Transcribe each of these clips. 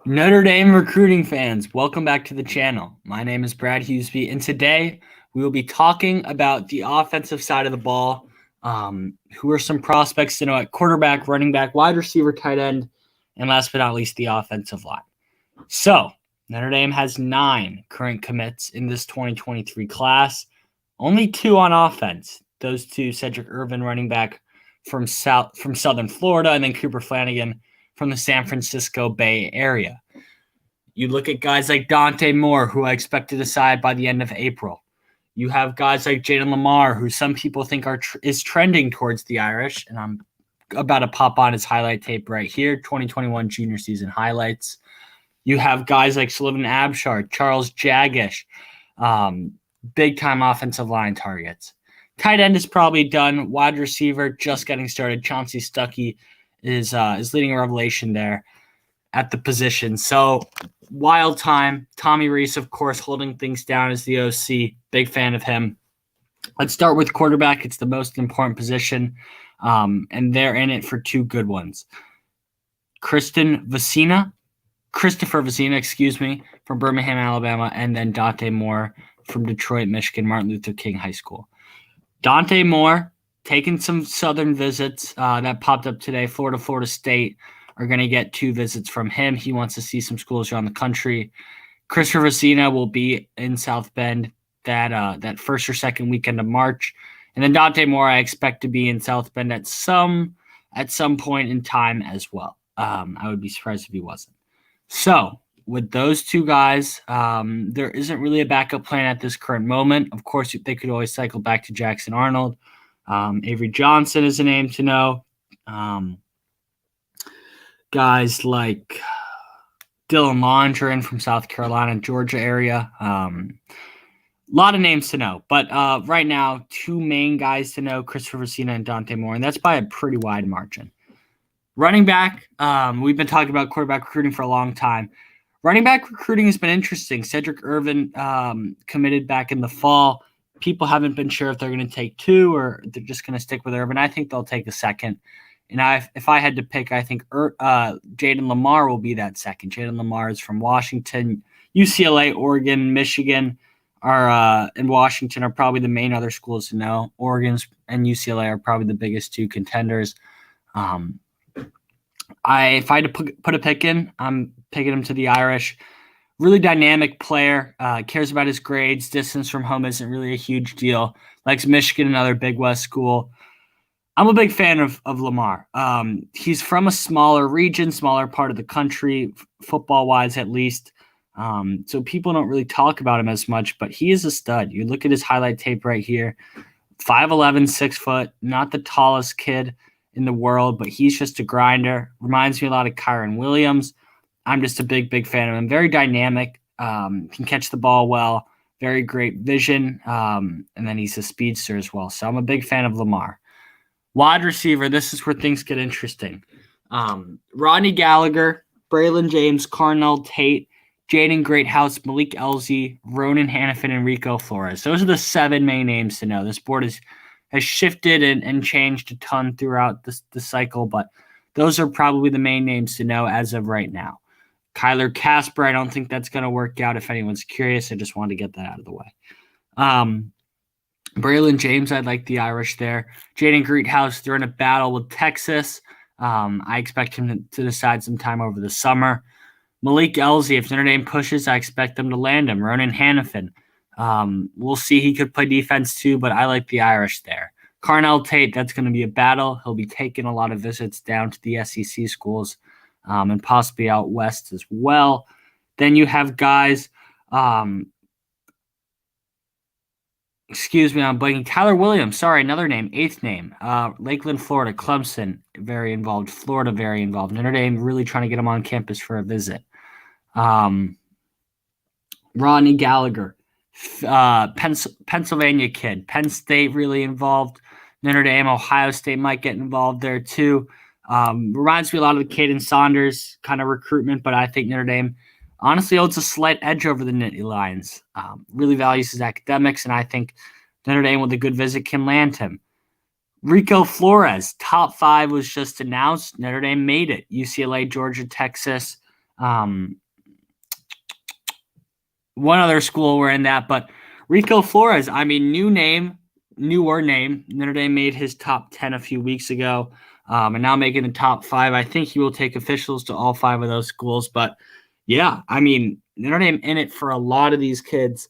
Notre Dame recruiting fans, welcome back to the channel. My name is Brad Hughesby, and today we will be talking about the offensive side of the ball. Who are some prospects to know at quarterback, running back, wide receiver, tight end, and last but not least, the offensive line. So, Notre Dame has 9 current commits in this 2023 class, only 2 on offense. Those two, Cedric Irvin, running back from Southern Florida, and then Cooper Flanagan from the San Francisco Bay Area. You look at guys like Dante Moore, who I expect to decide by the end of April. You have guys like Jaden Lamar, who some people think is trending towards the Irish, and I'm about to pop on his highlight tape right here, 2021 junior season highlights. You have guys like Sullivan Abshar, Charles Jagish, big-time offensive line targets. Tight end is probably done. Wide receiver just getting started. Chauncey Stuckey is leading a revelation there at the position. So wild time. Tommy Reese, of course, holding things down as the OC. Big fan of him. Let's start with quarterback. It's the most important position, and they're in it for 2 good ones. Christopher Vecina, from Birmingham, Alabama, and then Dante Moore from Detroit, Michigan, Martin Luther King High School. Dante Moore, taking some Southern visits that popped up today. Florida State are going to get 2 visits from him. He wants to see some schools around the country. Christopher Vecina will be in South Bend that first or second weekend of March. And then Dante Moore, I expect to be in South Bend at some point in time as well. I would be surprised if he wasn't. So with those 2 guys, there isn't really a backup plan at this current moment. Of course, they could always cycle back to Jackson Arnold. Avery Johnson is a name to know. Guys like Dylan Londrin from South Carolina, Georgia area. A lot of names to know. But right now, 2 main guys to know, Christopher Vecina and Dante Moore, and that's by a pretty wide margin. Running back, we've been talking about quarterback recruiting for a long time. Running back recruiting has been interesting. Cedric Irvin committed back in the fall. People haven't been sure if they're going to take 2 or they're just going to stick with Irvin. I think they'll take a second. And if I had to pick, I think Jaden Lamar will be that second. Jaden Lamar is from Washington. UCLA, Oregon, Michigan and Washington are probably the main other schools to know. Oregon and UCLA are probably the biggest 2 contenders. If I had to put a pick in, I'm picking him to the Irish. Really dynamic player, cares about his grades. Distance from home isn't really a huge deal. Likes Michigan, another Big West school. I'm a big fan of Lamar. He's from a smaller region, smaller part of the country, football-wise at least. So people don't really talk about him as much, but he is a stud. You look at his highlight tape right here. 5'11", 6 foot, not the tallest kid in the world, but he's just a grinder. Reminds me a lot of Kyron Williams. I'm just a big fan of him. Very dynamic, can catch the ball well, very great vision, and then he's a speedster as well. So I'm a big fan of Lamar. Wide receiver, this is where things get interesting. Rodney Gallagher, Braylon James, Carnell Tate, Jaden Greathouse, Malik Elzy, Ronan Hannafin, and Rico Flores. Those are the 7 main names to know. This board has shifted and changed a ton throughout the cycle, but those are probably the main names to know as of right now. Kyler Casper, I don't think that's going to work out. If anyone's curious, I just wanted to get that out of the way. Braylon James, I'd like the Irish there. Jaden Greathouse, they're in a battle with Texas. I expect him to decide sometime over the summer. Malik Elzy, if Notre Dame pushes, I expect them to land him. Ronan Hannafin. We'll see. He could play defense too, but I like the Irish there. Carnell Tate, that's going to be a battle. He'll be taking a lot of visits down to the SEC schools and possibly out west as well. Then you have guys, excuse me, I'm blanking. Tyler Williams, sorry, another name, 8th name. Lakeland, Florida, Clemson, very involved. Florida, very involved. Notre Dame really trying to get him on campus for a visit. Rodney Gallagher, Pennsylvania kid. Penn State really involved. Notre Dame, Ohio State might get involved there too. Reminds me a lot of the Caden Saunders kind of recruitment, but I think Notre Dame honestly holds a slight edge over the Nittany Lions. Really values his academics, and I think Notre Dame with a good visit can land him. Rico Flores, top 5 was just announced. Notre Dame made it. UCLA, Georgia, Texas, One other school were in that, but Rico Flores, I mean, newer name. Notre Dame made his top 10 a few weeks ago, and now making the top 5. I think he will take officials to all 5 of those schools. But yeah, I mean, Notre Dame in it for a lot of these kids.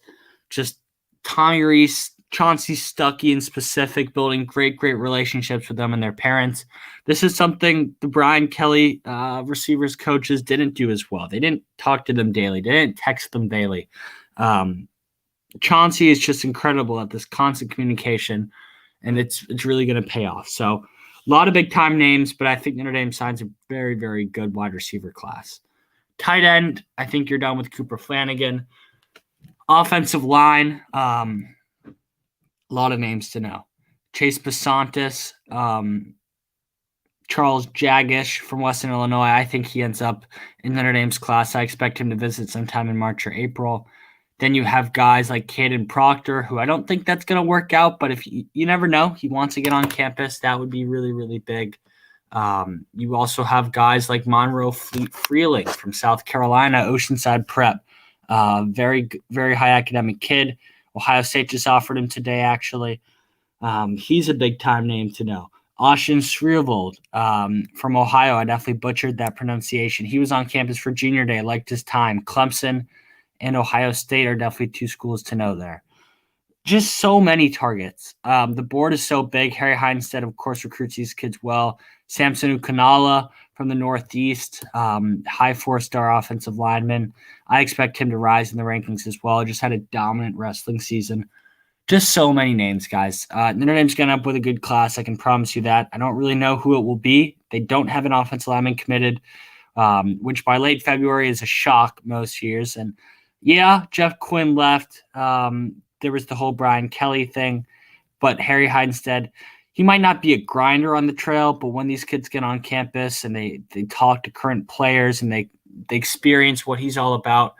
Just Tommy Reese, Chauncey Stuckey in specific, building great relationships with them and their parents. This is something the Brian Kelly receivers coaches didn't do as well. They didn't talk to them daily. They didn't text them daily. Chauncey is just incredible at this constant communication, and it's really going to pay off. So a lot of big-time names, but I think Notre Dame signs a very, very good wide receiver class. Tight end, I think you're done with Cooper Flanagan. Offensive line, a lot of names to know. Chase Basantis, Charles Jagish from Western Illinois. I think he ends up in Notre Dame's class. I expect him to visit sometime in March or April. Then you have guys like Caden Proctor, who I don't think that's going to work out, but if you never know, he wants to get on campus. That would be really, really big. You also have guys like Monroe Freeling from South Carolina, Oceanside Prep. Very, very high academic kid. Ohio State just offered him today, actually. He's a big-time name to know. Austin Shrievold from Ohio. I definitely butchered that pronunciation. He was on campus for junior day, liked his time. Clemson and Ohio State are definitely 2 schools to know there. Just so many targets. The board is so big. Harry Heinstead, of course, recruits these kids well. Samson Ukanala from the Northeast, high 4-star offensive lineman. I expect him to rise in the rankings as well. Just had a dominant wrestling season. Just so many names, guys. Notre Dame's going to end up with a good class. I can promise you that. I don't really know who it will be. They don't have an offensive lineman committed, which by late February is a shock most years. And yeah, Jeff Quinn left. There was the whole Brian Kelly thing. But Harry Heinstead, he might not be a grinder on the trail, but when these kids get on campus and they talk to current players and they experience what he's all about,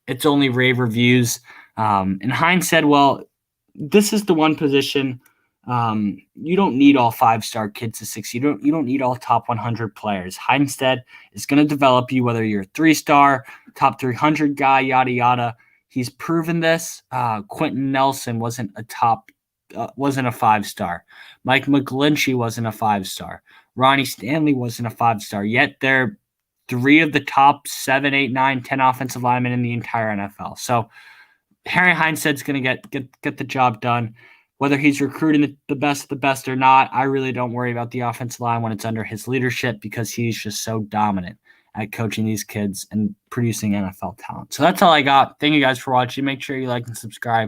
it's only rave reviews. And Heinz said, well, this is the one position you don't need all 5-star kids to succeed. You don't need all top 100 players. Heinstead is going to develop you, whether you're a 3-star, top 300 guy, yada yada. He's proven this. Quentin Nelson wasn't a 5-star. Mike McGlinchey wasn't a 5-star. Ronnie Stanley wasn't a 5-star. Yet they're 3 of the top 7, 8, 9, 10 offensive linemen in the entire NFL. So Harry Heinstead's going to get the job done. Whether he's recruiting the best of the best or not, I really don't worry about the offensive line when it's under his leadership because he's just so dominant at coaching these kids and producing NFL talent. So that's all I got. Thank you guys for watching. Make sure you like and subscribe.